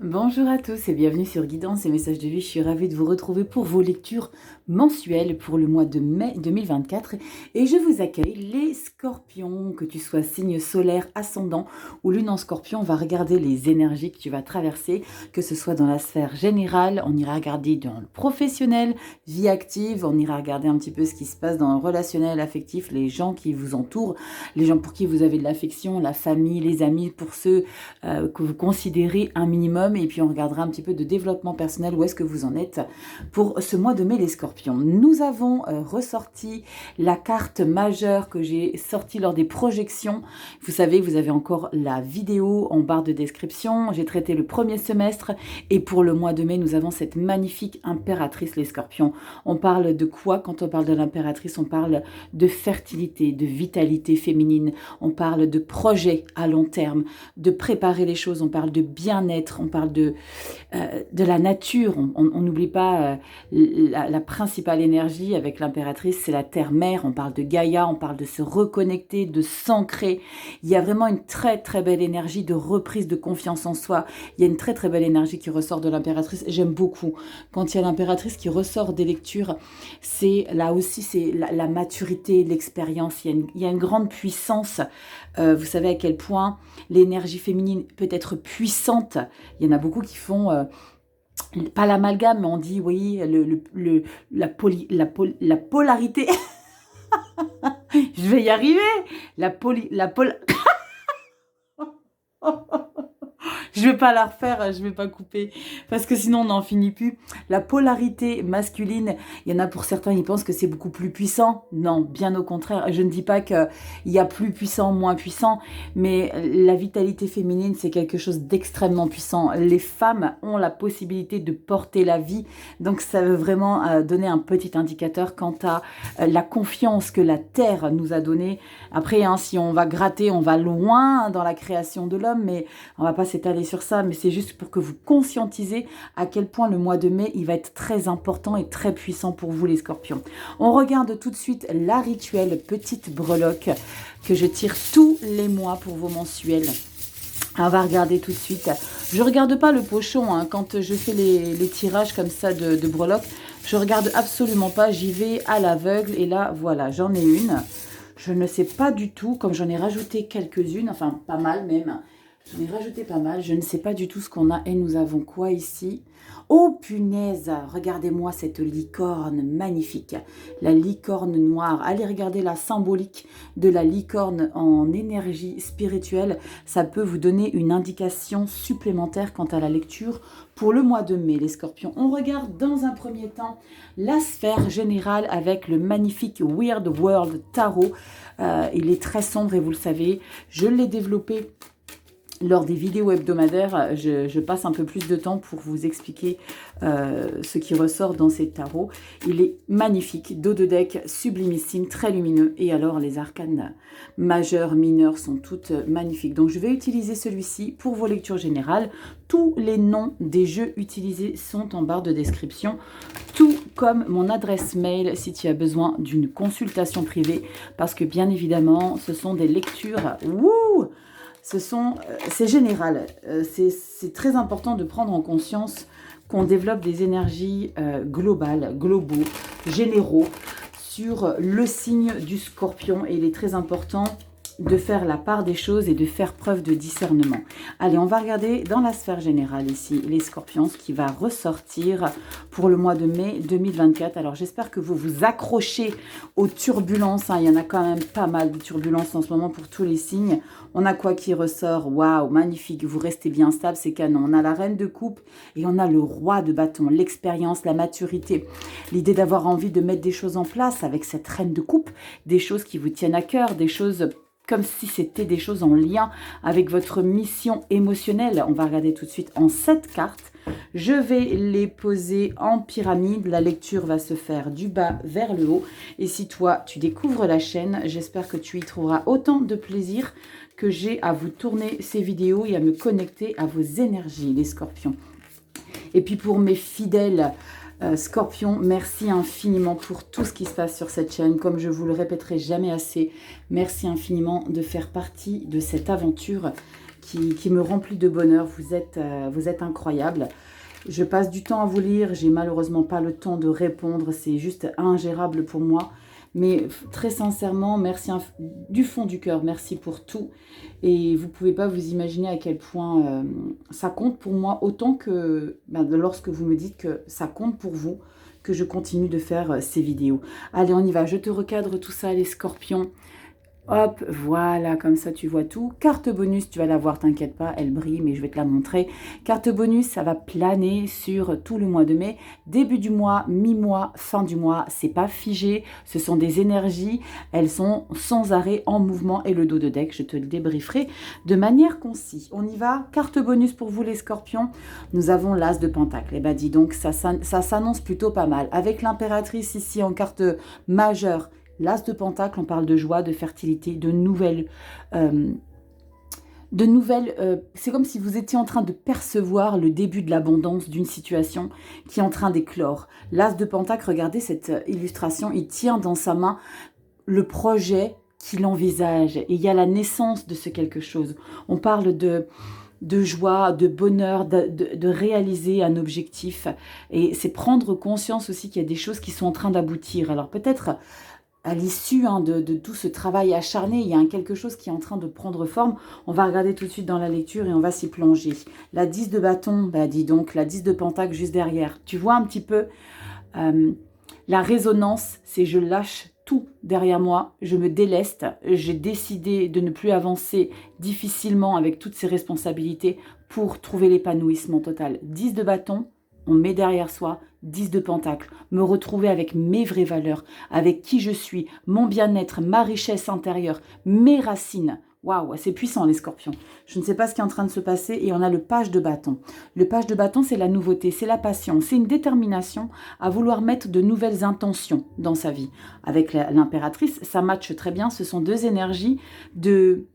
Bonjour à tous et bienvenue sur Guidance et Messages de vie. Je suis ravie de vous retrouver pour vos lectures mensuelles pour le mois de mai 2024 et je vous accueille les scorpions, que tu sois signe solaire, ascendant ou lune en scorpion. On va regarder les énergies que tu vas traverser, que ce soit dans la sphère générale, on ira regarder dans le professionnel, vie active, on ira regarder un petit peu ce qui se passe dans le relationnel, affectif, les gens qui vous entourent, les gens pour qui vous avez de l'affection, la famille, les amis, pour ceux que vous considérez un minimum. Et puis on regardera un petit peu de développement personnel, où est-ce que vous en êtes pour ce mois de mai les scorpions. Nous avons ressorti la carte majeure que j'ai sortie lors des projections. Vous savez, vous avez encore la vidéo en barre de description. J'ai traité le premier semestre et pour le mois de mai, nous avons cette magnifique impératrice les scorpions. On parle de quoi quand on parle de l'impératrice? On parle de fertilité, de vitalité féminine. On parle de projet à long terme, de préparer les choses. On parle de bien-être, on parle de la nature. On n'oublie pas la principale énergie avec l'impératrice, c'est la terre-mère. On parle de Gaïa, on parle de se reconnecter, de s'ancrer. Il y a vraiment une très très belle énergie de reprise de confiance en soi. Il y a une très très belle énergie qui ressort de l'impératrice. J'aime beaucoup quand il y a l'impératrice qui ressort des lectures. C'est là aussi, c'est la maturité, l'expérience. Il y a une grande puissance. Vous savez à quel point l'énergie féminine peut être puissante. Il y en a beaucoup qui font, pas l'amalgame, mais on dit, oui, la polarité. Je vais y arriver. Je vais pas la refaire, je vais pas couper, parce que sinon on n'en finit plus. La polarité masculine, il y en a pour certains, ils pensent que c'est beaucoup plus puissant. Non, bien au contraire. Je ne dis pas qu'il y a plus puissant, moins puissant, mais la vitalité féminine, c'est quelque chose d'extrêmement puissant. Les femmes ont la possibilité de porter la vie, donc ça veut vraiment donner un petit indicateur quant à la confiance que la Terre nous a donnée. Après, hein, si on va gratter, on va loin dans la création de l'homme, mais on va pas s'étaler sur ça, mais c'est juste pour que vous conscientisez à quel point le mois de mai, il va être très important et très puissant pour vous les scorpions. On regarde tout de suite la rituelle petite breloque que je tire tous les mois pour vos mensuels. On va regarder tout de suite. Je regarde pas le pochon hein, quand je fais les tirages comme ça de breloque. Je regarde absolument pas, j'y vais à l'aveugle et là, voilà, j'en ai une. Je ne sais pas du tout, comme j'en ai rajouté quelques-unes, enfin pas mal même. J'en ai rajouté pas mal, je ne sais pas du tout ce qu'on a. Et nous avons quoi ici? Oh punaise, regardez-moi cette licorne magnifique. La licorne noire. Allez regarder la symbolique de la licorne en énergie spirituelle. Ça peut vous donner une indication supplémentaire quant à la lecture pour le mois de mai, les scorpions. On regarde dans un premier temps la sphère générale avec le magnifique Weird World Tarot. Il est très sombre et vous le savez, je l'ai développé lors des vidéos hebdomadaires. Je passe un peu plus de temps pour vous expliquer ce qui ressort dans ces tarots. Il est magnifique, dos de deck, sublimissime, très lumineux. Et alors, les arcanes majeurs, mineurs sont toutes magnifiques. Donc, je vais utiliser celui-ci pour vos lectures générales. Tous les noms des jeux utilisés sont en barre de description, tout comme mon adresse mail si tu as besoin d'une consultation privée. Parce que, bien évidemment, ce sont des lectures... Wouh! C'est général, c'est très important de prendre en conscience qu'on développe des énergies globales, globaux, généraux sur le signe du scorpion et il est très important de faire la part des choses et de faire preuve de discernement. Allez, on va regarder dans la sphère générale ici, les scorpions, ce qui va ressortir pour le mois de mai 2024. Alors, j'espère que vous vous accrochez aux turbulences. Hein. Il y en a quand même pas mal de turbulences en ce moment pour tous les signes. On a quoi qui ressort? Waouh, magnifique, vous restez bien stable, c'est canon. On a la reine de coupe et on a le roi de bâton, l'expérience, la maturité. L'idée d'avoir envie de mettre des choses en place avec cette reine de coupe, des choses qui vous tiennent à cœur, des choses... comme si c'était des choses en lien avec votre mission émotionnelle. On va regarder tout de suite en 7 cartes. Je vais les poser en pyramide. La lecture va se faire du bas vers le haut. Et si toi, tu découvres la chaîne, j'espère que tu y trouveras autant de plaisir que j'ai à vous tourner ces vidéos et à me connecter à vos énergies, les scorpions. Et puis pour mes fidèles... Scorpion, merci infiniment pour tout ce qui se passe sur cette chaîne. Comme je vous le répéterai jamais assez, merci infiniment de faire partie de cette aventure qui me remplit de bonheur. Vous êtes incroyable. Je passe du temps à vous lire. J'ai malheureusement pas le temps de répondre. C'est juste ingérable pour moi. Mais très sincèrement, merci du fond du cœur. Merci pour tout. Et vous pouvez pas vous imaginer à quel point ça compte pour moi. Autant que lorsque vous me dites que ça compte pour vous, que je continue de faire ces vidéos. Allez, on y va. Je te recadre tout ça, les scorpions. Hop, voilà, comme ça tu vois tout. Carte bonus, tu vas la voir, t'inquiète pas, elle brille, mais je vais te la montrer. Carte bonus, ça va planer sur tout le mois de mai. Début du mois, mi-mois, fin du mois, c'est pas figé. Ce sont des énergies, elles sont sans arrêt en mouvement. Et le dos de deck, je te le débrieferai de manière concise. On y va, carte bonus pour vous les scorpions. Nous avons l'as de pentacle. Eh ben dis donc, ça s'annonce plutôt pas mal. Avec l'impératrice ici en carte majeure, l'as de pentacle, on parle de joie, de fertilité, de nouvelles... c'est comme si vous étiez en train de percevoir le début de l'abondance d'une situation qui est en train d'éclore. L'as de pentacle, regardez cette illustration, il tient dans sa main le projet qu'il envisage. Et il y a la naissance de ce quelque chose. On parle de joie, de bonheur, de réaliser un objectif. Et c'est prendre conscience aussi qu'il y a des choses qui sont en train d'aboutir. Alors peut-être... à l'issue de tout ce travail acharné, il y a quelque chose qui est en train de prendre forme. On va regarder tout de suite dans la lecture et on va s'y plonger. La 10 de bâton, dis donc, la 10 de pentacle juste derrière. Tu vois un petit peu la résonance, c'est je lâche tout derrière moi, je me déleste, j'ai décidé de ne plus avancer difficilement avec toutes ces responsabilités pour trouver l'épanouissement total. 10 de bâton, on met derrière soi 10 de pentacle, me retrouver avec mes vraies valeurs, avec qui je suis, mon bien-être, ma richesse intérieure, mes racines. Waouh, c'est puissant les scorpions. Je ne sais pas ce qui est en train de se passer et on a le page de bâton. Le page de bâton, c'est la nouveauté, c'est la passion, c'est une détermination à vouloir mettre de nouvelles intentions dans sa vie. Avec l'impératrice, ça matche très bien, ce sont deux énergies de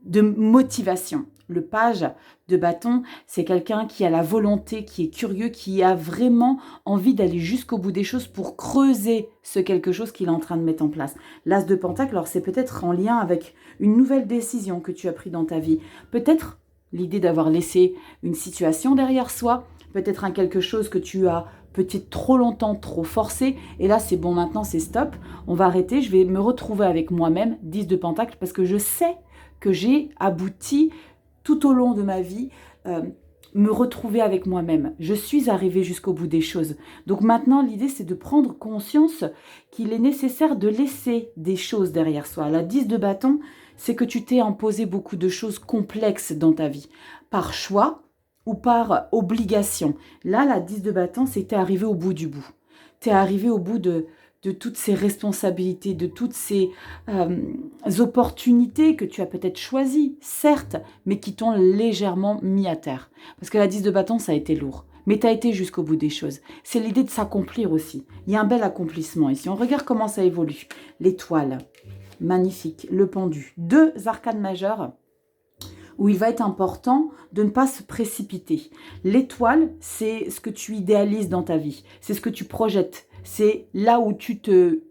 motivation. Le page de bâton, c'est quelqu'un qui a la volonté, qui est curieux, qui a vraiment envie d'aller jusqu'au bout des choses pour creuser ce quelque chose qu'il est en train de mettre en place. L'as de pentacle, alors c'est peut-être en lien avec une nouvelle décision que tu as prise dans ta vie. Peut-être l'idée d'avoir laissé une situation derrière soi, peut-être un quelque chose que tu as peut-être trop longtemps, trop forcé. Et là, c'est bon, maintenant c'est stop. On va arrêter, je vais me retrouver avec moi-même, 10 de pentacle, parce que je sais que j'ai abouti tout au long de ma vie, me retrouver avec moi-même. Je suis arrivée jusqu'au bout des choses. Donc maintenant, l'idée, c'est de prendre conscience qu'il est nécessaire de laisser des choses derrière soi. La 10 de bâton, c'est que tu t'es imposé beaucoup de choses complexes dans ta vie, par choix ou par obligation. Là, la 10 de bâton, c'est que tu es arrivé au bout du bout. Tu es arrivé au bout de toutes ces responsabilités, de toutes ces opportunités que tu as peut-être choisies, certes, mais qui t'ont légèrement mis à terre. Parce que la 10 de bâton, ça a été lourd. Mais tu as été jusqu'au bout des choses. C'est l'idée de s'accomplir aussi. Il y a un bel accomplissement ici. On regarde comment ça évolue. L'étoile, magnifique. Le pendu. Deux arcanes majeures où il va être important de ne pas se précipiter. L'étoile, c'est ce que tu idéalises dans ta vie. C'est ce que tu projettes. C'est là où tu te...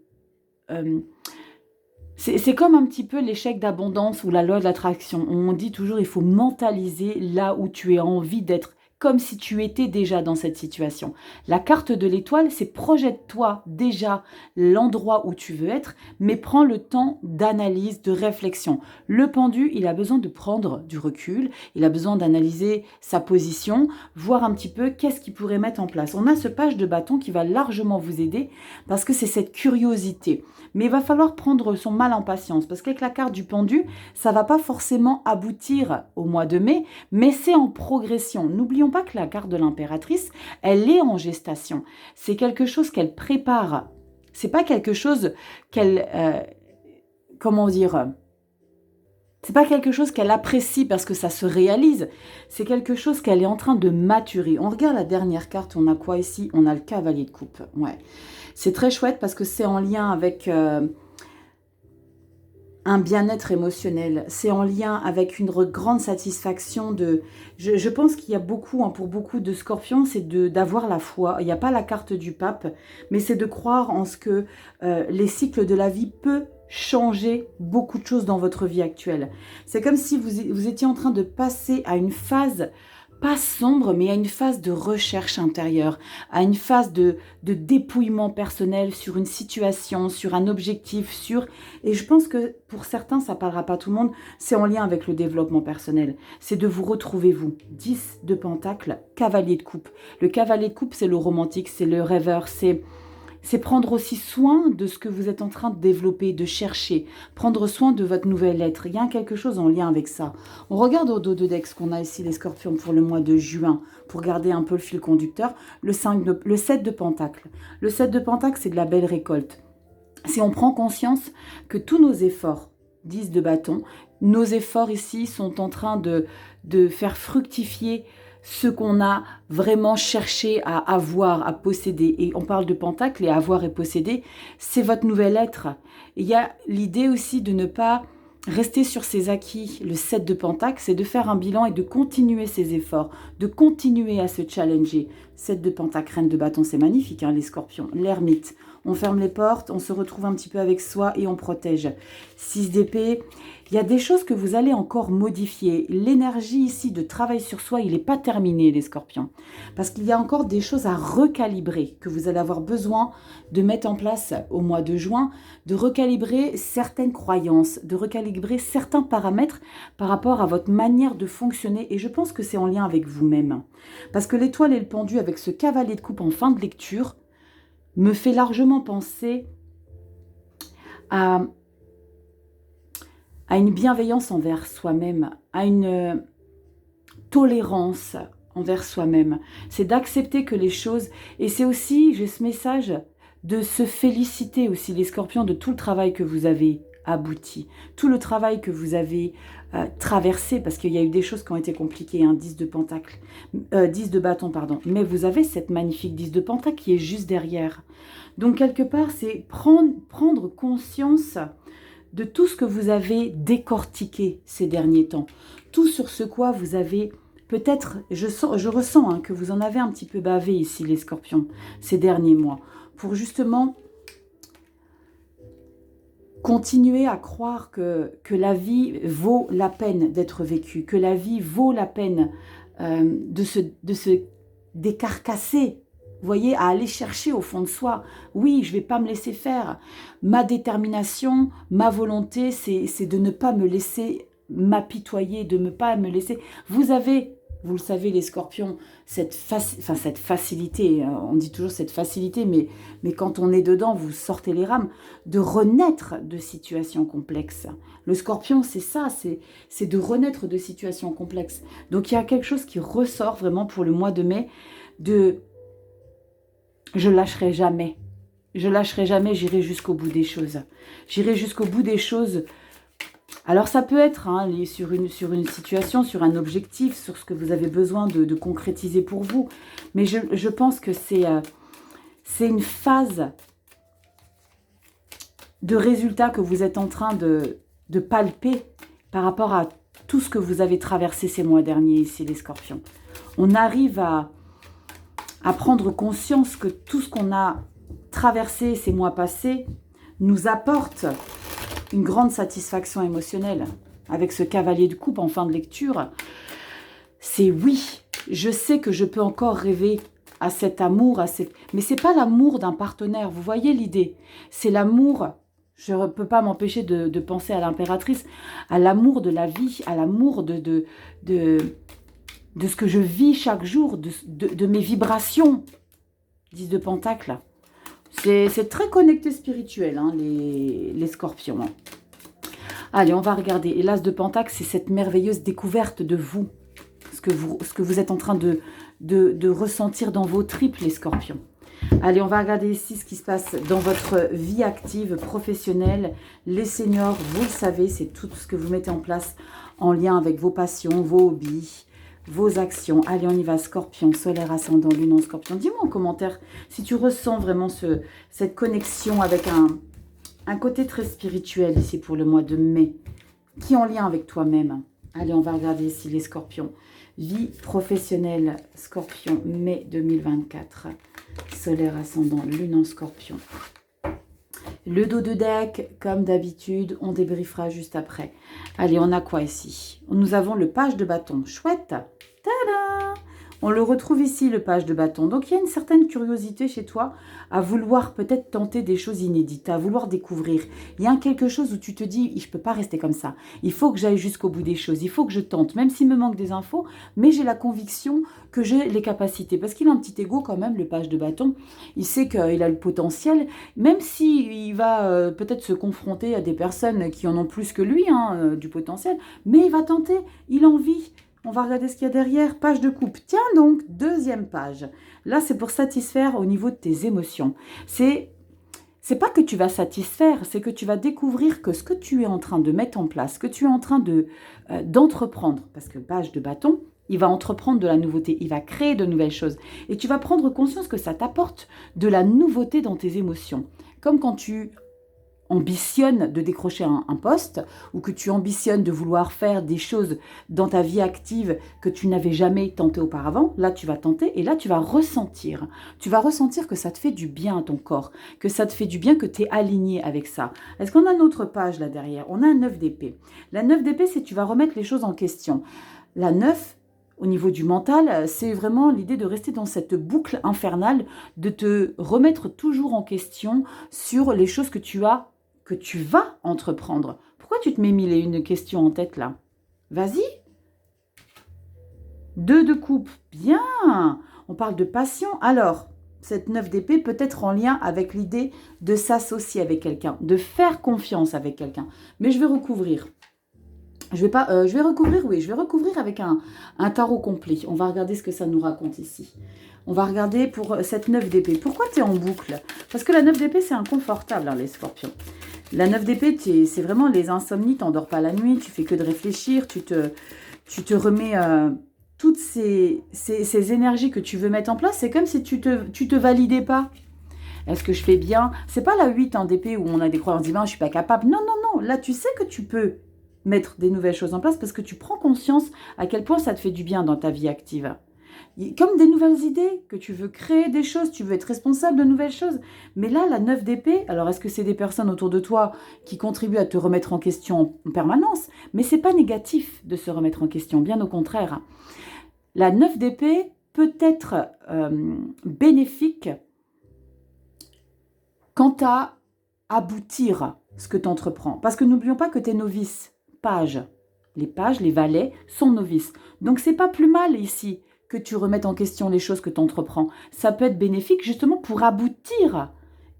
c'est comme un petit peu l'échec d'abondance ou la loi de l'attraction. On dit toujours il faut mentaliser là où tu as envie d'être, comme si tu étais déjà dans cette situation. La carte de l'étoile, c'est projette-toi déjà l'endroit où tu veux être, mais prends le temps d'analyse, de réflexion. Le pendu, il a besoin de prendre du recul, il a besoin d'analyser sa position, voir un petit peu qu'est-ce qu'il pourrait mettre en place. On a ce page de bâton qui va largement vous aider parce que c'est cette curiosité. Mais il va falloir prendre son mal en patience parce qu'avec la carte du pendu, ça va pas forcément aboutir au mois de mai, mais c'est en progression. N'oublions pas que la carte de l'impératrice, elle est en gestation. C'est quelque chose qu'elle prépare. C'est pas quelque chose qu'elle... comment dire, c'est pas quelque chose qu'elle apprécie parce que ça se réalise. C'est quelque chose qu'elle est en train de maturer. On regarde la dernière carte, on a quoi ici? On a le cavalier de coupe. Ouais. C'est très chouette parce que c'est en lien avec un bien-être émotionnel. C'est en lien avec une grande satisfaction de... Je pense qu'il y a beaucoup, pour beaucoup de scorpions, c'est d'avoir la foi. Il n'y a pas la carte du pape, mais c'est de croire en ce que les cycles de la vie peuvent changer beaucoup de choses dans votre vie actuelle. C'est comme si vous étiez en train de passer à une phase, pas sombre, mais à une phase de recherche intérieure, à une phase de dépouillement personnel sur une situation, sur un objectif, et je pense que pour certains, ça parlera pas à tout le monde, c'est en lien avec le développement personnel. C'est de vous retrouver, vous. 10 de Pentacle, cavalier de coupe. Le cavalier de coupe, c'est le romantique, c'est le rêveur, c'est prendre aussi soin de ce que vous êtes en train de développer, de chercher, prendre soin de votre nouvelle être. Il y a quelque chose en lien avec ça. On regarde au dos de deck qu'on a ici, les scorpions, pour le mois de juin, pour garder un peu le fil conducteur, le 7 de Pentacle. Le 7 de Pentacle, c'est de la belle récolte. Si on prend conscience que tous nos efforts, 10 de bâton, nos efforts ici sont en train de faire fructifier ce qu'on a vraiment cherché à avoir, à posséder. Et on parle de pentacle et avoir et posséder, c'est votre nouvel être. Il y a l'idée aussi de ne pas rester sur ses acquis. Le 7 de pentacle, c'est de faire un bilan et de continuer ses efforts, de continuer à se challenger. 7 de pentacle, reine de bâton, c'est magnifique, hein, les scorpions. L'ermite, on ferme les portes, on se retrouve un petit peu avec soi et on protège. 6 d'épée, il y a des choses que vous allez encore modifier. L'énergie ici de travail sur soi, il n'est pas terminé, les scorpions. Parce qu'il y a encore des choses à recalibrer, que vous allez avoir besoin de mettre en place au mois de juin, de recalibrer certaines croyances, de recalibrer certains paramètres par rapport à votre manière de fonctionner. Et je pense que c'est en lien avec vous-même. Parce que l'étoile et le pendu, avec ce cavalier de coupe en fin de lecture, me fait largement penser à une bienveillance envers soi-même, à une tolérance envers soi-même. C'est d'accepter que les choses... Et c'est aussi, j'ai ce message, de se féliciter aussi, les scorpions, de tout le travail que vous avez abouti, tout le travail que vous avez traversé, parce qu'il y a eu des choses qui ont été compliquées, hein, 10 de pentacle, 10 de bâton, pardon. Mais vous avez cette magnifique 10 de pentacle qui est juste derrière. Donc, quelque part, c'est prendre conscience de tout ce que vous avez décortiqué ces derniers temps. Tout sur ce quoi vous avez peut-être, je ressens hein, que vous en avez un petit peu bavé ici, les scorpions, ces derniers mois, pour justement continuer à croire que la vie vaut la peine d'être vécue, que la vie vaut la peine de se décarcasser. Vous voyez, à aller chercher au fond de soi. Oui, je ne vais pas me laisser faire. Ma détermination, ma volonté, c'est de ne pas me laisser m'apitoyer, de ne pas me laisser... Vous avez, vous le savez les scorpions, cette facilité, on dit toujours cette facilité, mais quand on est dedans, vous sortez les rames, de renaître de situations complexes. Le scorpion, c'est ça, c'est de renaître de situations complexes. Donc il y a quelque chose qui ressort vraiment pour le mois de mai, de... Je lâcherai jamais. Je lâcherai jamais, j'irai jusqu'au bout des choses. J'irai jusqu'au bout des choses. Alors ça peut être hein, sur une situation, sur un objectif, sur ce que vous avez besoin de concrétiser pour vous. Mais je pense que c'est une phase de résultat que vous êtes en train de palper par rapport à tout ce que vous avez traversé ces mois derniers ici, les scorpions. On arrive à prendre conscience que tout ce qu'on a traversé ces mois passés nous apporte une grande satisfaction émotionnelle. Avec ce cavalier de coupe en fin de lecture, c'est oui, je sais que je peux encore rêver à cet amour, mais c'est pas l'amour d'un partenaire, vous voyez l'idée, c'est l'amour, je ne peux pas m'empêcher de penser à l'impératrice, à l'amour de la vie, à l'amour de ce que je vis chaque jour, de mes vibrations. 10 de pentacle. C'est très connecté spirituel, hein, les scorpions. Hein. Allez, on va regarder. Et l'as de pentacle, c'est cette merveilleuse découverte de vous. Ce que vous êtes en train de ressentir dans vos tripes, les scorpions. Allez, on va regarder ici ce qui se passe dans votre vie active, professionnelle. Les seniors, vous le savez, c'est tout ce que vous mettez en place en lien avec vos passions, vos hobbies, vos actions. Allez, on y va, scorpion, solaire, ascendant, lune en scorpion. Dis-moi en commentaire si tu ressens vraiment cette connexion avec un côté très spirituel ici pour le mois de mai, qui est en lien avec toi-même. Allez, on va regarder ici les scorpions. Vie professionnelle, scorpion, mai 2024. Solaire, ascendant, lune en scorpion. Le dos de deck, comme d'habitude, on débriefera juste après. Allez, on a quoi ici? Nous avons le page de bâton. Chouette. Tada! On le retrouve ici, le page de bâton. Donc, il y a une certaine curiosité chez toi à vouloir peut-être tenter des choses inédites, à vouloir découvrir. Il y a quelque chose où tu te dis, je ne peux pas rester comme ça. Il faut que j'aille jusqu'au bout des choses. Il faut que je tente, même s'il me manque des infos. Mais j'ai la conviction que j'ai les capacités. Parce qu'il a un petit ego quand même, le page de bâton. Il sait qu'il a le potentiel. Même s'il va peut-être se confronter à des personnes qui en ont plus que lui, du potentiel. Mais il va tenter. Il a envie. On va regarder ce qu'il y a derrière. Page de coupe. Tiens donc, deuxième page. Là, c'est pour satisfaire au niveau de tes émotions. C'est pas que tu vas satisfaire, c'est que tu vas découvrir que ce que tu es en train de mettre en place, que tu es en train d'entreprendre, parce que page de bâton, il va entreprendre de la nouveauté, il va créer de nouvelles choses. Et tu vas prendre conscience que ça t'apporte de la nouveauté dans tes émotions. Comme quand tu ambitionnes de décrocher un poste ou que tu ambitionnes de vouloir faire des choses dans ta vie active que tu n'avais jamais tenté auparavant, là tu vas tenter et là tu vas ressentir. Tu vas ressentir que ça te fait du bien à ton corps, que ça te fait du bien, que tu es aligné avec ça. Est-ce qu'on a une autre page là derrière? On a un 9 d'épée. La 9 d'épée, c'est tu vas remettre les choses en question. La 9, au niveau du mental, c'est vraiment l'idée de rester dans cette boucle infernale, de te remettre toujours en question sur les choses que tu vas entreprendre. Pourquoi tu te mets mille et une questions en tête là? Vas-y. 2 de coupe. Bien. On parle de passion. Alors, cette 9 d'épée peut être en lien avec l'idée de s'associer avec quelqu'un, de faire confiance avec quelqu'un. Mais je vais recouvrir. Je vais recouvrir avec un tarot complet. On va regarder ce que ça nous raconte ici. On va regarder pour cette 9 d'épée. Pourquoi tu es en boucle? Parce que la 9 d'épée, c'est inconfortable, les scorpions. La 9 d'épée, c'est vraiment les insomnies. Tu n'endors pas la nuit, tu fais que de réfléchir. Tu te remets toutes ces énergies que tu veux mettre en place. C'est comme si tu te validais pas. Est-ce que je fais bien? C'est pas la 8 d'épée où on a des croyances divines, je suis pas capable. Non, non, non. Là, tu sais que tu peux mettre des nouvelles choses en place parce que tu prends conscience à quel point ça te fait du bien dans ta vie active. Comme des nouvelles idées, que tu veux créer des choses, tu veux être responsable de nouvelles choses. Mais là, la 9 d'épée, alors est-ce que c'est des personnes autour de toi qui contribuent à te remettre en question en permanence? Mais c'est pas négatif de se remettre en question, bien au contraire. La 9 d'épée peut être bénéfique quant à aboutir ce que tu entreprends. Parce que n'oublions pas que tu es novice. Pages, les valets sont novices. Donc, c'est pas plus mal ici que tu remettes en question les choses que tu entreprends. Ça peut être bénéfique justement pour aboutir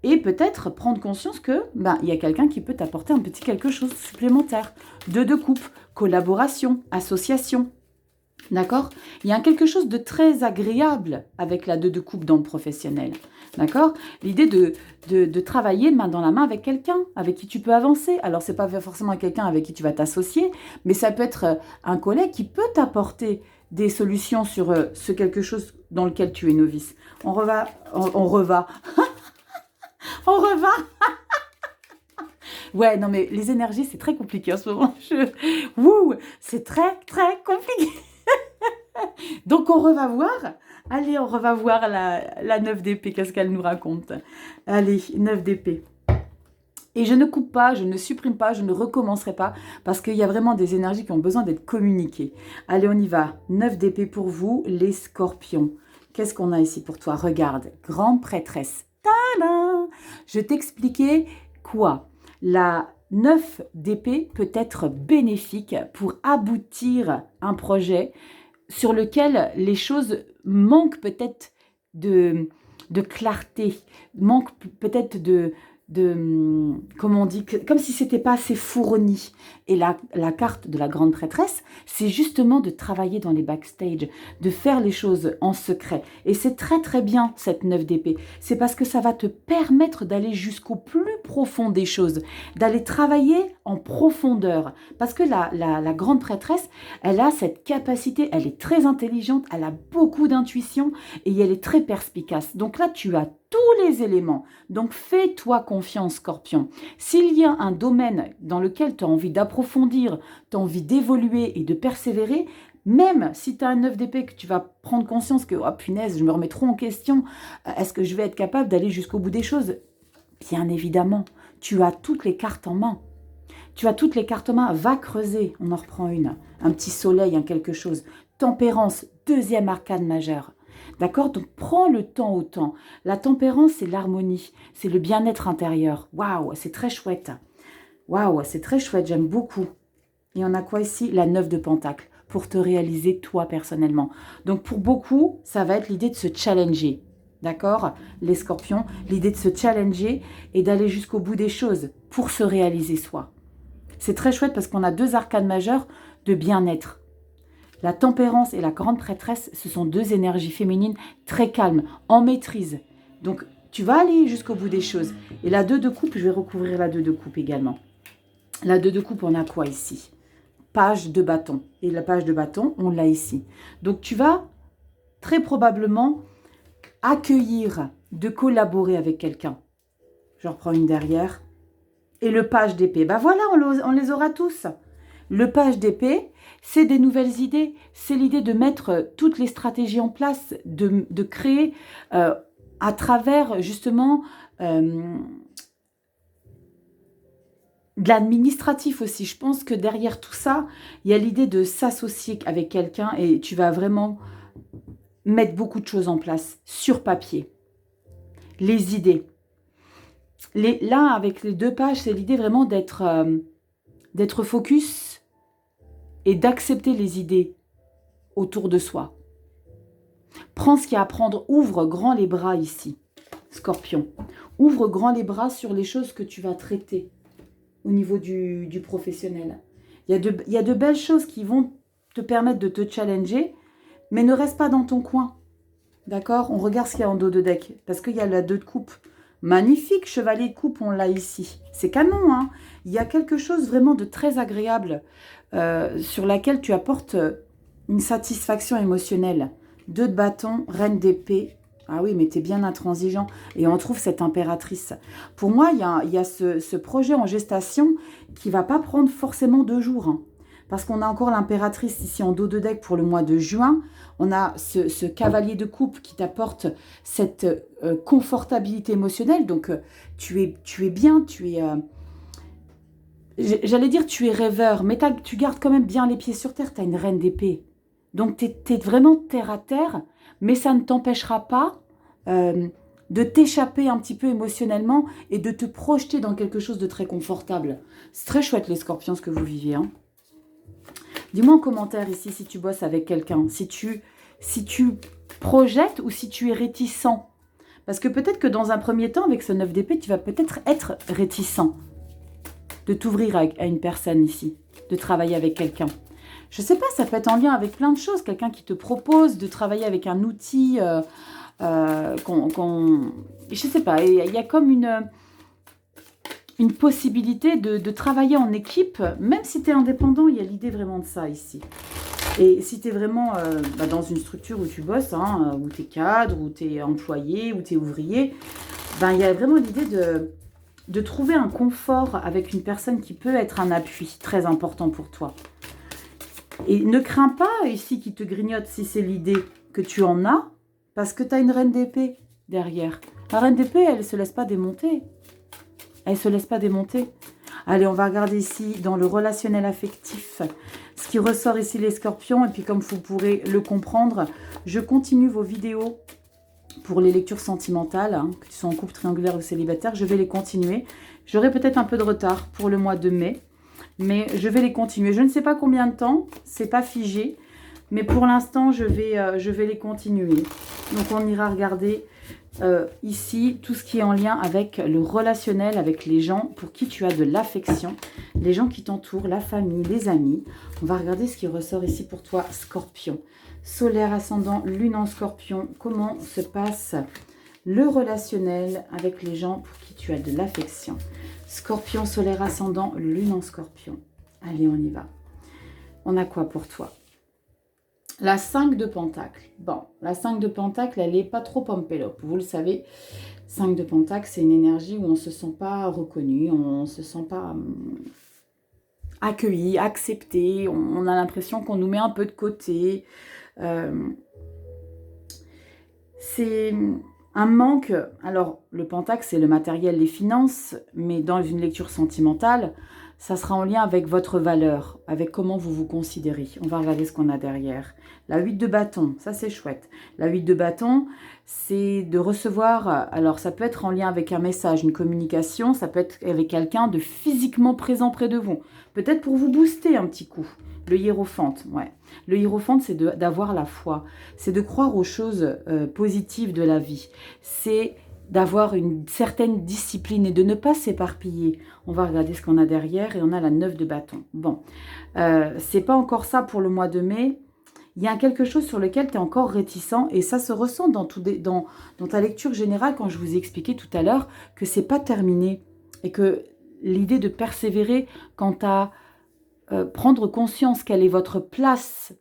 et peut-être prendre conscience que il y a quelqu'un qui peut t'apporter un petit quelque chose supplémentaire. 2 de coupe, collaboration, association. D'accord? Il y a quelque chose de très agréable avec la 2 de coupe dans le professionnel. D'accord? L'idée de travailler main dans la main avec quelqu'un, avec qui tu peux avancer. Alors, ce n'est pas forcément quelqu'un avec qui tu vas t'associer, mais ça peut être un collègue qui peut t'apporter des solutions sur ce quelque chose dans lequel tu es novice. On reva. On reva. Ouais, non, mais les énergies, c'est très compliqué en ce moment. C'est très, très compliqué. Donc, on va voir. Allez, on va voir la 9 d'épée. Qu'est-ce qu'elle nous raconte? Allez, 9 d'épée. Et je ne coupe pas, je ne supprime pas, je ne recommencerai pas parce qu'il y a vraiment des énergies qui ont besoin d'être communiquées. Allez, on y va. 9 d'épée pour vous, les scorpions. Qu'est-ce qu'on a ici pour toi? Regarde, grande prêtresse. Tada! Je t'expliquais quoi? La 9 d'épée peut être bénéfique pour aboutir un projet sur lequel les choses manquent peut-être de clarté, manquent peut-être comment on dit, comme si c'était pas assez fourni. Et la carte de la grande prêtresse, c'est justement de travailler dans les backstage, de faire les choses en secret. Et c'est très très bien cette 9 d'épée. C'est parce que ça va te permettre d'aller jusqu'au plus profond des choses, d'aller travailler en profondeur. Parce que la grande prêtresse, elle a cette capacité, elle est très intelligente, elle a beaucoup d'intuition et elle est très perspicace. Donc là, tu as tous les éléments. Donc, fais-toi confiance, Scorpion. S'il y a un domaine dans lequel tu as envie d'approfondir, tu as envie d'évoluer et de persévérer, même si tu as un 9 d'épée, que tu vas prendre conscience que, oh punaise, je me remets trop en question, est-ce que je vais être capable d'aller jusqu'au bout des choses? Bien évidemment, Tu as toutes les cartes en main. Tu as toutes les cartes en main. Va creuser. On en reprend une. Un petit soleil, quelque chose. Tempérance, deuxième arcane majeur. D'accord? Donc, prends le temps au temps. La tempérance, c'est l'harmonie. C'est le bien-être intérieur. Waouh, c'est très chouette. Waouh, c'est très chouette. J'aime beaucoup. Et on a quoi ici? La 9 de Pentacle. Pour te réaliser toi personnellement. Donc, pour beaucoup, ça va être l'idée de se challenger. D'accord? Les scorpions, l'idée de se challenger et d'aller jusqu'au bout des choses pour se réaliser soi. C'est très chouette parce qu'on a deux arcanes majeures de bien-être. La tempérance et la grande prêtresse, ce sont deux énergies féminines très calmes, en maîtrise. Donc, tu vas aller jusqu'au bout des choses. Et la 2 de coupe, je vais recouvrir la 2 de coupe également. La 2 de coupe, on a quoi ici? Page de bâton. Et la page de bâton, on l'a ici. Donc, tu vas très probablement accueillir, de collaborer avec quelqu'un. Je reprends une derrière. Et le page d'épée. Ben voilà, on les aura tous. Le page d'épée, c'est des nouvelles idées. C'est l'idée de mettre toutes les stratégies en place, de créer à travers justement de l'administratif aussi. Je pense que derrière tout ça, il y a l'idée de s'associer avec quelqu'un et tu vas vraiment mettre beaucoup de choses en place sur papier. Les idées. Là, avec les deux pages, c'est l'idée vraiment d'être focus et d'accepter les idées autour de soi. Prends ce qu'il y a à prendre, ouvre grand les bras ici, Scorpion. Ouvre grand les bras sur les choses que tu vas traiter au niveau du professionnel. Il y a de belles choses qui vont te permettre de te challenger, mais ne reste pas dans ton coin. D'accord? On regarde ce qu'il y a en dos de deck, parce qu'il y a la 2 de coupe. Magnifique, chevalier de coupe, on l'a ici. C'est canon, hein? Il y a quelque chose vraiment de très agréable sur laquelle tu apportes une satisfaction émotionnelle. 2 de bâton, reine d'épée. Ah oui, mais tu es bien intransigeant. Et on trouve cette impératrice. Pour moi, il y a ce projet en gestation qui ne va pas prendre forcément 2 jours. Hein, parce qu'on a encore l'impératrice ici en dos de deck pour le mois de juin. On a ce cavalier de coupe qui t'apporte cette confortabilité émotionnelle. Donc, tu es bien, tu es... J'allais dire tu es rêveur, mais tu gardes quand même bien les pieds sur terre. Tu as une reine d'épée. Donc, tu es vraiment terre à terre, mais ça ne t'empêchera pas de t'échapper un petit peu émotionnellement et de te projeter dans quelque chose de très confortable. C'est très chouette, les scorpions, ce que vous viviez. Hein. Dis-moi en commentaire ici si tu bosses avec quelqu'un, si tu projettes ou si tu es réticent. Parce que peut-être que dans un premier temps, avec ce 9 d'épée, tu vas peut-être être réticent de t'ouvrir à une personne ici, de travailler avec quelqu'un. Je ne sais pas, ça peut être en lien avec plein de choses. Quelqu'un qui te propose de travailler avec un outil je ne sais pas, il y a comme une possibilité de travailler en équipe. Même si tu es indépendant, il y a l'idée vraiment de ça ici. Et si tu es vraiment dans une structure où tu bosses, hein, où tu es cadre, où tu es employé, où tu es ouvrier, il y a vraiment l'idée de trouver un confort avec une personne qui peut être un appui très important pour toi. Et ne crains pas ici qui te grignote si c'est l'idée que tu en as, parce que tu as une reine d'épée derrière. La reine d'épée, elle ne se laisse pas démonter. Elle ne se laisse pas démonter. Allez, on va regarder ici dans le relationnel affectif, ce qui ressort ici les scorpions. Et puis comme vous pourrez le comprendre, je continue vos vidéos pour les lectures sentimentales, hein, que tu sois en couple triangulaire ou célibataire. Je vais les continuer. J'aurai peut-être un peu de retard pour le mois de mai, mais je vais les continuer. Je ne sais pas combien de temps, c'est pas figé, mais pour l'instant, je vais les continuer. Donc, on ira regarder ici tout ce qui est en lien avec le relationnel, avec les gens pour qui tu as de l'affection, les gens qui t'entourent, la famille, les amis. On va regarder ce qui ressort ici pour toi, Scorpion. Solaire, ascendant, lune en Scorpion. Comment se passe le relationnel avec les gens pour qui tu as de l'affection? Scorpion, solaire, ascendant, lune en Scorpion. Allez, on y va. On a quoi pour toi? La 5 de Pentacle. Bon, la 5 de Pentacle, elle n'est pas trop pompelope. Vous le savez, 5 de Pentacle, c'est une énergie où on ne se sent pas reconnu, on ne se sent pas accueilli, accepté. On a l'impression qu'on nous met un peu de côté. C'est Un manque, alors le pentacle c'est le matériel, les finances, mais dans une lecture sentimentale, ça sera en lien avec votre valeur, avec comment vous vous considérez. On va regarder ce qu'on a derrière. La 8 de bâton, ça c'est chouette. La 8 de bâton, c'est de recevoir, alors ça peut être en lien avec un message, une communication, ça peut être avec quelqu'un de physiquement présent près de vous. Peut-être pour vous booster un petit coup. Le hiérophante, ouais. Le hiérophante, c'est d'avoir la foi. C'est de croire aux choses positives de la vie. C'est d'avoir une certaine discipline et de ne pas s'éparpiller. On va regarder ce qu'on a derrière et on a la 9 de bâton. Bon, c'est pas encore ça pour le mois de mai. Il y a quelque chose sur lequel tu es encore réticent et ça se ressent dans ta lecture générale quand je vous ai expliqué tout à l'heure que c'est pas terminé et que l'idée de persévérer quant à prendre conscience quelle est votre place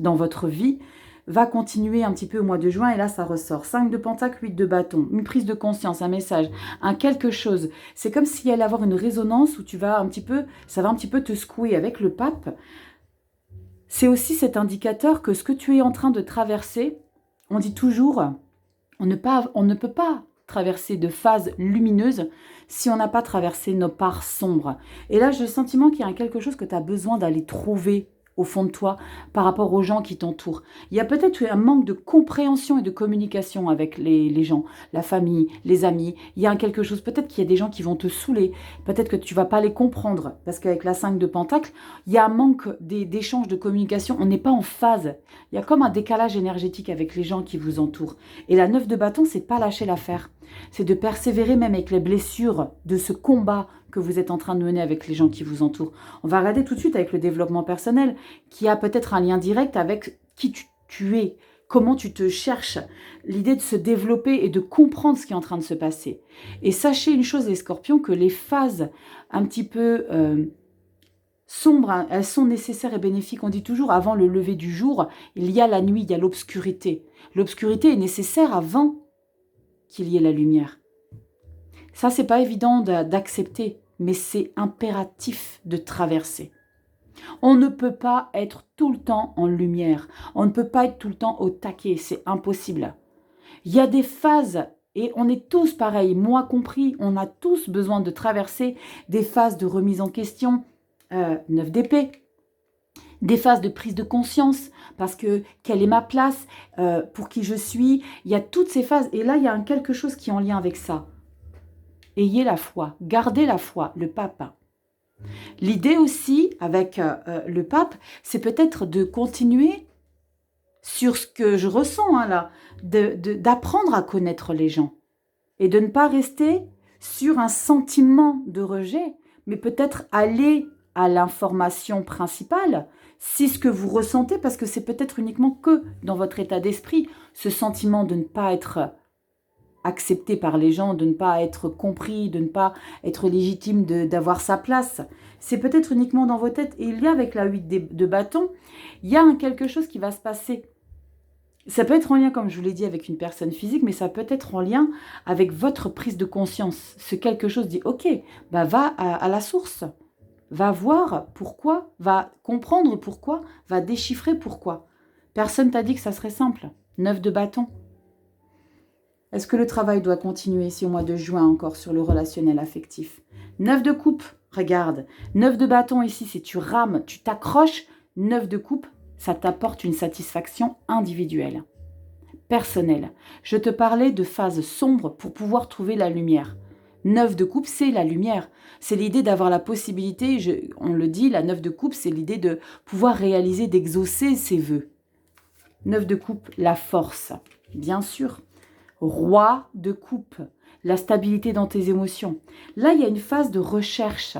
dans votre vie, va continuer un petit peu au mois de juin, et là ça ressort. 5 de pentacle, 8 de bâton, une prise de conscience, un message, un quelque chose. C'est comme s'il allait avoir une résonance où ça va un petit peu te secouer avec le pape. C'est aussi cet indicateur que ce que tu es en train de traverser, on dit toujours, on ne peut pas traverser de phases lumineuses si on n'a pas traversé nos parts sombres. Et là, j'ai le sentiment qu'il y a quelque chose que tu as besoin d'aller trouver au fond de toi par rapport aux gens qui t'entourent. Il y a peut-être un manque de compréhension et de communication avec les gens, la famille, les amis. Il y a quelque chose, peut-être qu'il y a des gens qui vont te saouler, peut-être que tu vas pas les comprendre, parce qu'avec la 5 de pentacle, il y a un manque d'échanges, de communication, on n'est pas en phase. Il y a comme un décalage énergétique avec les gens qui vous entourent. Et la 9 de bâton, c'est pas lâcher l'affaire. C'est de persévérer même avec les blessures de ce combat que vous êtes en train de mener avec les gens qui vous entourent. On va regarder tout de suite avec le développement personnel, qui a peut-être un lien direct avec qui tu es, comment tu te cherches, l'idée de se développer et de comprendre ce qui est en train de se passer. Et sachez une chose, les scorpions, que les phases un petit peu sombres, hein, elles sont nécessaires et bénéfiques. On dit toujours, avant le lever du jour, il y a la nuit, il y a l'obscurité. L'obscurité est nécessaire avant qu'il y ait la lumière. Ça, c'est pas évident d'accepter, mais c'est impératif de traverser. On ne peut pas être tout le temps en lumière. On ne peut pas être tout le temps au taquet. C'est impossible. Il y a des phases, et on est tous pareils, moi compris, on a tous besoin de traverser des phases de remise en question, 9 d'épée, des phases de prise de conscience, parce que quelle est ma place, pour qui je suis, il y a toutes ces phases, et là il y a quelque chose qui est en lien avec ça. Ayez la foi, gardez la foi, le pape. L'idée aussi avec le pape, c'est peut-être de continuer sur ce que je ressens hein, là, d'apprendre à connaître les gens et de ne pas rester sur un sentiment de rejet, mais peut-être aller à l'information principale, si ce que vous ressentez, parce que c'est peut-être uniquement que dans votre état d'esprit, ce sentiment de ne pas être accepté par les gens, de ne pas être compris, de ne pas être légitime d'avoir sa place. C'est peut-être uniquement dans vos têtes. Et il y a avec la 8 de bâton, il y a quelque chose qui va se passer. Ça peut être en lien, comme je vous l'ai dit, avec une personne physique, mais ça peut être en lien avec votre prise de conscience. Ce quelque chose dit, ok, bah va à la source, va voir pourquoi, va comprendre pourquoi, va déchiffrer pourquoi. Personne t'a dit que ça serait simple. 9 de bâton. Est-ce que le travail doit continuer ici au mois de juin encore sur le relationnel affectif? 9 de coupe, regarde. 9 de bâton ici, c'est tu rames, tu t'accroches. 9 de coupe, ça t'apporte une satisfaction individuelle, personnelle. Je te parlais de phases sombres pour pouvoir trouver la lumière. 9 de coupe, c'est la lumière. C'est l'idée d'avoir la possibilité, on le dit, la 9 de coupe, c'est l'idée de pouvoir réaliser, d'exaucer ses vœux. 9 de coupe, la force, bien sûr. Roi de coupe, la stabilité dans tes émotions. Là, il y a une phase de recherche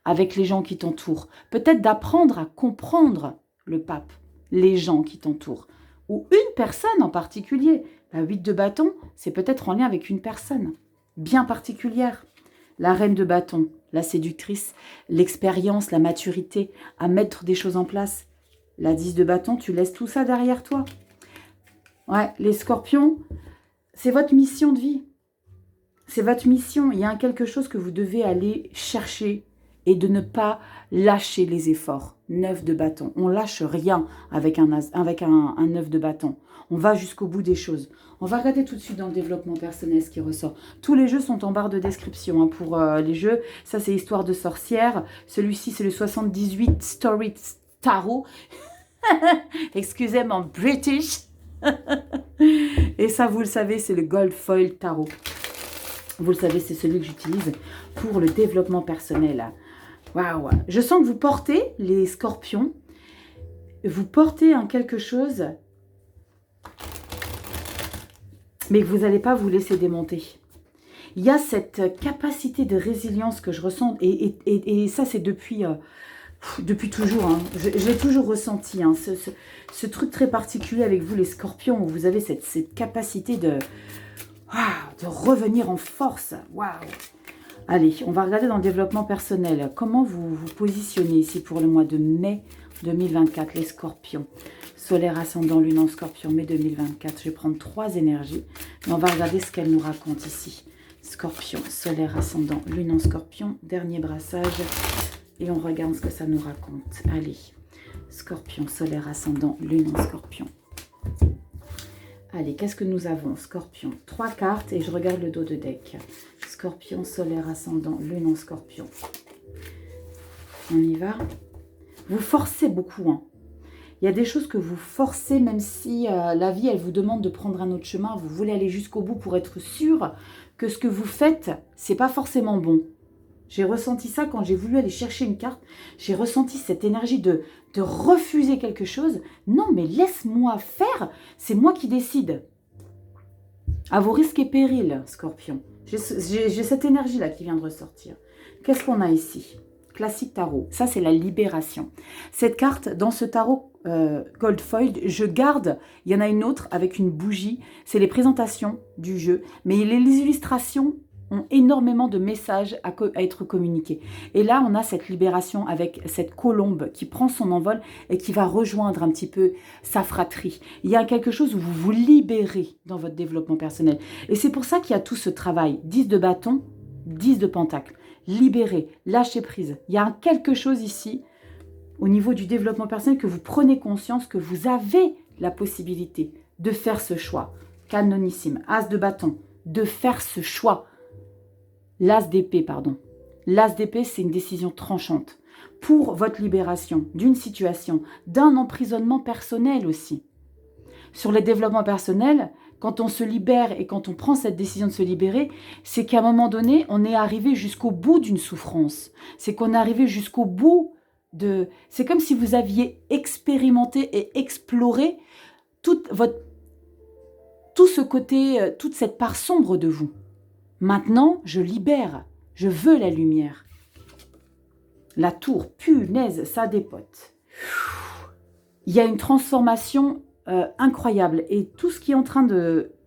avec les gens qui t'entourent. Peut-être d'apprendre à comprendre le pape, les gens qui t'entourent. Ou une personne en particulier. La 8 de bâton, c'est peut-être en lien avec une personne bien particulière. La reine de bâton, la séductrice, l'expérience, la maturité, à mettre des choses en place. La 10 de bâton, tu laisses tout ça derrière toi. Ouais, les scorpions, c'est votre mission de vie. C'est votre mission. Il y a quelque chose que vous devez aller chercher et de ne pas lâcher les efforts. 9 de bâton. On lâche rien avec un 9 de bâton. On va jusqu'au bout des choses. On va regarder tout de suite dans le développement personnel ce qui ressort. Tous les jeux sont en barre de description pour les jeux. Ça, c'est Histoire de sorcière. Celui-ci, c'est le 78 Story Tarot. Excusez mon British. Et ça, vous le savez, c'est le Gold Foil Tarot. Vous le savez, c'est celui que j'utilise pour le développement personnel. Waouh! Je sens que vous portez, les scorpions, vous portez quelque chose, mais que vous n'allez pas vous laisser démonter. Il y a cette capacité de résilience que je ressens, et ça, c'est depuis toujours. Hein. Je l'ai toujours ressenti, hein, ce truc très particulier avec vous, les scorpions, où vous avez cette capacité de revenir en force. Waouh! Allez, on va regarder dans le développement personnel. Comment vous vous positionnez ici pour le mois de mai 2024, les scorpions. Solaire, ascendant, lune en scorpion, mai 2024. Je vais prendre 3 énergies. Mais on va regarder ce qu'elle nous raconte ici. Scorpion, solaire, ascendant, lune en scorpion. Dernier brassage. Et on regarde ce que ça nous raconte. Allez, scorpion, solaire, ascendant, lune en scorpion. Allez, qu'est-ce que nous avons? Scorpion, 3 cartes et je regarde le dos de deck. Scorpion, solaire, ascendant, lune en scorpion. On y va. Vous forcez beaucoup. Hein. Il y a des choses que vous forcez, même si la vie, elle vous demande de prendre un autre chemin. Vous voulez aller jusqu'au bout pour être sûr que ce que vous faites, c'est pas forcément bon. J'ai ressenti ça quand j'ai voulu aller chercher une carte. J'ai ressenti cette énergie de refuser quelque chose. Non, mais laisse-moi faire. C'est moi qui décide. À vos risques et périls, Scorpion. J'ai cette énergie-là qui vient de ressortir. Qu'est-ce qu'on a ici? Classique tarot. Ça, c'est la libération. Cette carte, dans ce tarot Gold Foil, je garde. Il y en a une autre avec une bougie. C'est les présentations du jeu. Mais les illustrations ont énormément de messages à être communiqués. Et là, on a cette libération avec cette colombe qui prend son envol et qui va rejoindre un petit peu sa fratrie. Il y a quelque chose où vous vous libérez dans votre développement personnel. Et c'est pour ça qu'il y a tout ce travail. 10 de bâton, 10 de pentacle. Libérer, lâcher prise. Il y a quelque chose ici, au niveau du développement personnel, que vous prenez conscience que vous avez la possibilité de faire ce choix. Canonissime, as de bâton, de faire ce choix. L'as d'épée, pardon. L'as d'épée, c'est une décision tranchante pour votre libération d'une situation, d'un emprisonnement personnel aussi. Sur le développement personnel, quand on se libère et quand on prend cette décision de se libérer, c'est qu'à un moment donné, on est arrivé jusqu'au bout d'une souffrance. C'est qu'on est arrivé jusqu'au bout de... C'est comme si vous aviez expérimenté et exploré tout ce côté, toute cette part sombre de vous. Maintenant, je libère. Je veux la lumière. La tour, punaise, ça dépote. Il y a une transformation incroyable. Et tout ce qui est en train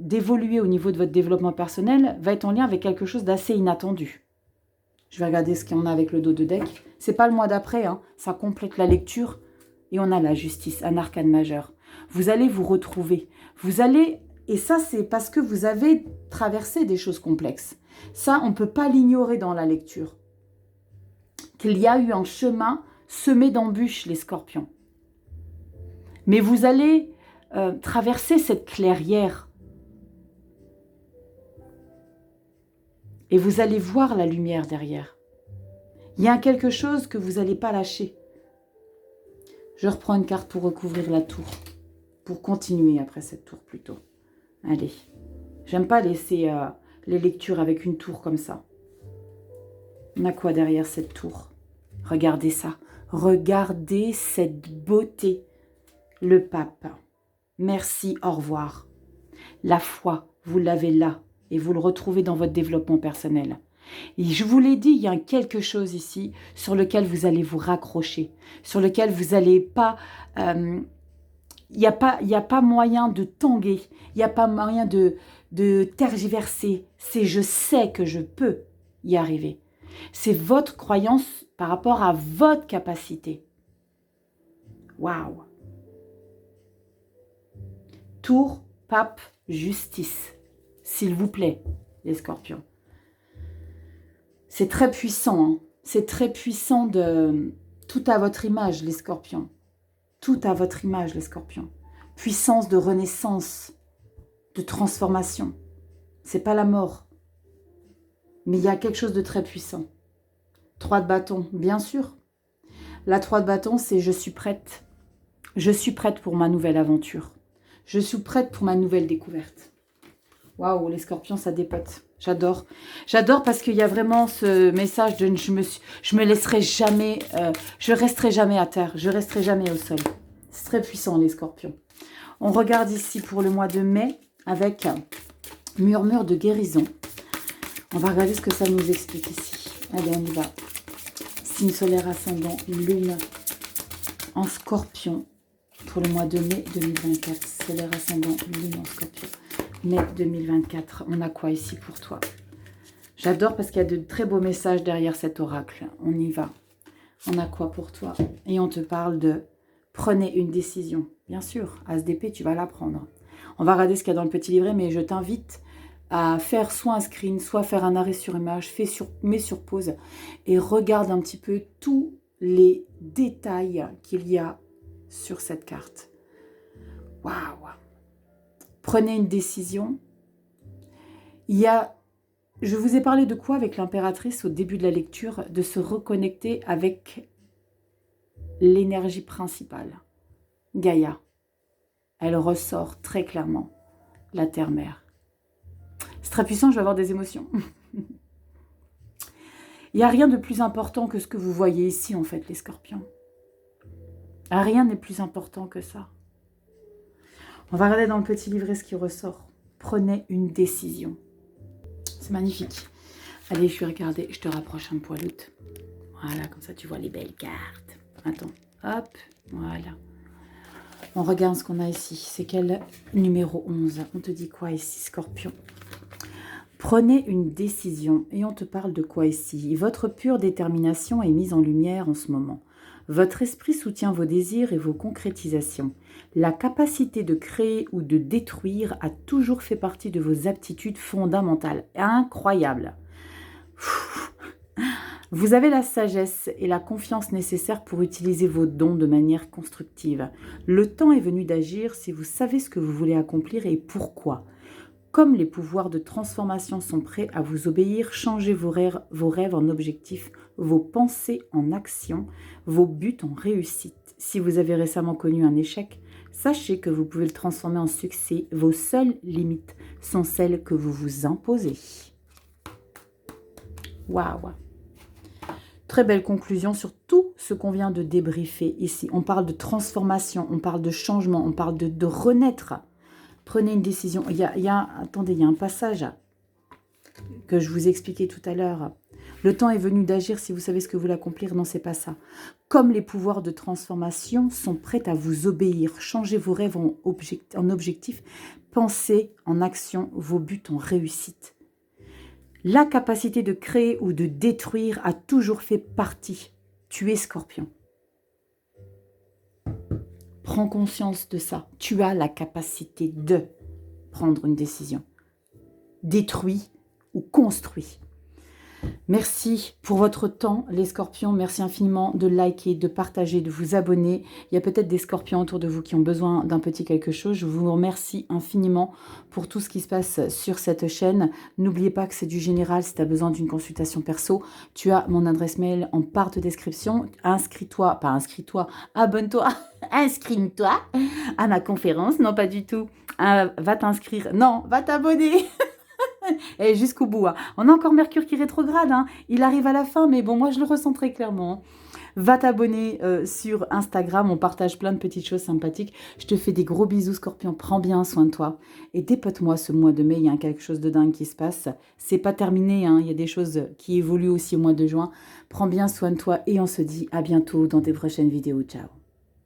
d'évoluer au niveau de votre développement personnel va être en lien avec quelque chose d'assez inattendu. Je vais regarder ce qu'on a avec le dos de deck. C'est pas le mois d'après, hein. Ça complète la lecture. Et on a la justice, un arcane majeur. Vous allez vous retrouver. Vous allez... Et ça, c'est parce que vous avez traversé des choses complexes. Ça, on ne peut pas l'ignorer dans la lecture. Qu'il y a eu un chemin semé d'embûches, les scorpions. Mais vous allez traverser cette clairière. Et vous allez voir la lumière derrière. Il y a quelque chose que vous n'allez pas lâcher. Je reprends une carte pour recouvrir la tour. Pour continuer après cette tour plutôt. Allez, j'aime pas laisser les lectures avec une tour comme ça. On a quoi derrière cette tour? Regardez ça. Regardez cette beauté. Le pape. Merci, au revoir. La foi, vous l'avez là et vous le retrouvez dans votre développement personnel. Et je vous l'ai dit, il y a quelque chose ici sur lequel vous allez vous raccrocher, sur lequel vous n'allez pas... Il n'y a pas moyen de tanguer, il n'y a pas moyen de tergiverser. C'est je sais que je peux y arriver. C'est votre croyance par rapport à votre capacité. Waouh! Tour, pape, justice. S'il vous plaît, les scorpions. C'est très puissant. Hein. C'est très puissant de Tout à votre image, les scorpions. Tout à votre image, les scorpions. Puissance de renaissance, de transformation. C'est pas la mort. Mais il y a quelque chose de très puissant. 3 de bâton, bien sûr. La 3 de bâton, c'est je suis prête. Je suis prête pour ma nouvelle aventure. Je suis prête pour ma nouvelle découverte. Waouh, les scorpions, ça dépote. J'adore. J'adore parce qu'il y a vraiment ce message de je me laisserai jamais, je resterai jamais à terre, je resterai jamais au sol. C'est très puissant, les scorpions. On regarde ici pour le mois de mai avec murmure de guérison. On va regarder ce que ça nous explique ici. Allez, on y va. Signe solaire ascendant, lune en scorpion pour le mois de mai 2024. Solaire ascendant, lune en scorpion. Mai 2024. On a quoi ici pour toi? J'adore parce qu'il y a de très beaux messages derrière cet oracle. On y va. On a quoi pour toi? Et on te parle de prenez une décision. Bien sûr, As d'épée, tu vas la prendre. On va regarder ce qu'il y a dans le petit livret, mais je t'invite à faire soit un screen, soit faire un arrêt sur image, mets sur pause et regarde un petit peu tous les détails qu'il y a sur cette carte. Waouh! Prenez une décision. Je vous ai parlé de quoi avec l'impératrice au début de la lecture? De se reconnecter avec l'énergie principale, Gaïa. Elle ressort très clairement, la terre-mère. C'est très puissant, je vais avoir des émotions. Il n'y a rien de plus important que ce que vous voyez ici, en fait, les scorpions. Rien n'est plus important que ça. On va regarder dans le petit livret ce qui ressort. Prenez une décision. C'est magnifique. Allez, je vais regarder, je te rapproche un poiloute. Voilà, comme ça tu vois les belles cartes. Attends, hop, voilà. On regarde ce qu'on a ici. C'est quel numéro 11? On te dit quoi ici, scorpion? Prenez une décision. Et on te parle de quoi ici? Votre pure détermination est mise en lumière en ce moment. Votre esprit soutient vos désirs et vos concrétisations. La capacité de créer ou de détruire a toujours fait partie de vos aptitudes fondamentales. Incroyable. Vous avez la sagesse et la confiance nécessaires pour utiliser vos dons de manière constructive. Le temps est venu d'agir si vous savez ce que vous voulez accomplir et pourquoi. Comme les pouvoirs de transformation sont prêts à vous obéir, changez vos rêves en objectifs, vos pensées en action, vos buts en réussite. Si vous avez récemment connu un échec, sachez que vous pouvez le transformer en succès. Vos seules limites sont celles que vous vous imposez. Waouh! Très belle conclusion sur tout ce qu'on vient de débriefer ici. On parle de transformation, on parle de changement, on parle de renaître. Prenez une décision. Attendez, il y a un passage que je vous expliquais tout à l'heure. Le temps est venu d'agir si vous savez ce que vous voulez accomplir. Non, c'est pas ça. Comme les pouvoirs de transformation sont prêts à vous obéir, changez vos rêves en objectifs, pensez en action, vos buts en réussite. La capacité de créer ou de détruire a toujours fait partie. Tu es scorpion. Prends conscience de ça. Tu as la capacité de prendre une décision. Détruis ou construis. Merci pour votre temps, les scorpions. Merci infiniment de liker, de partager, de vous abonner. Il y a peut-être des scorpions autour de vous qui ont besoin d'un petit quelque chose. Je vous remercie infiniment pour tout ce qui se passe sur cette chaîne. N'oubliez pas que c'est du général. Si tu as besoin d'une consultation perso, tu as mon adresse mail en barre de description. Inscris-toi, pas inscris-toi, abonne-toi, inscris-toi à ma conférence. Non, pas du tout. Va t'inscrire. Non, va t'abonner. Et jusqu'au bout. Hein. On a encore Mercure qui rétrograde. Hein. Il arrive à la fin, mais bon, moi, je le ressens très clairement. Hein. Va t'abonner sur Instagram. On partage plein de petites choses sympathiques. Je te fais des gros bisous, Scorpion. Prends bien soin de toi. Et dépote-moi ce mois de mai. Il y a quelque chose de dingue qui se passe. C'est pas terminé. Hein. Il y a des choses qui évoluent aussi au mois de juin. Prends bien soin de toi et on se dit à bientôt dans des prochaines vidéos. Ciao.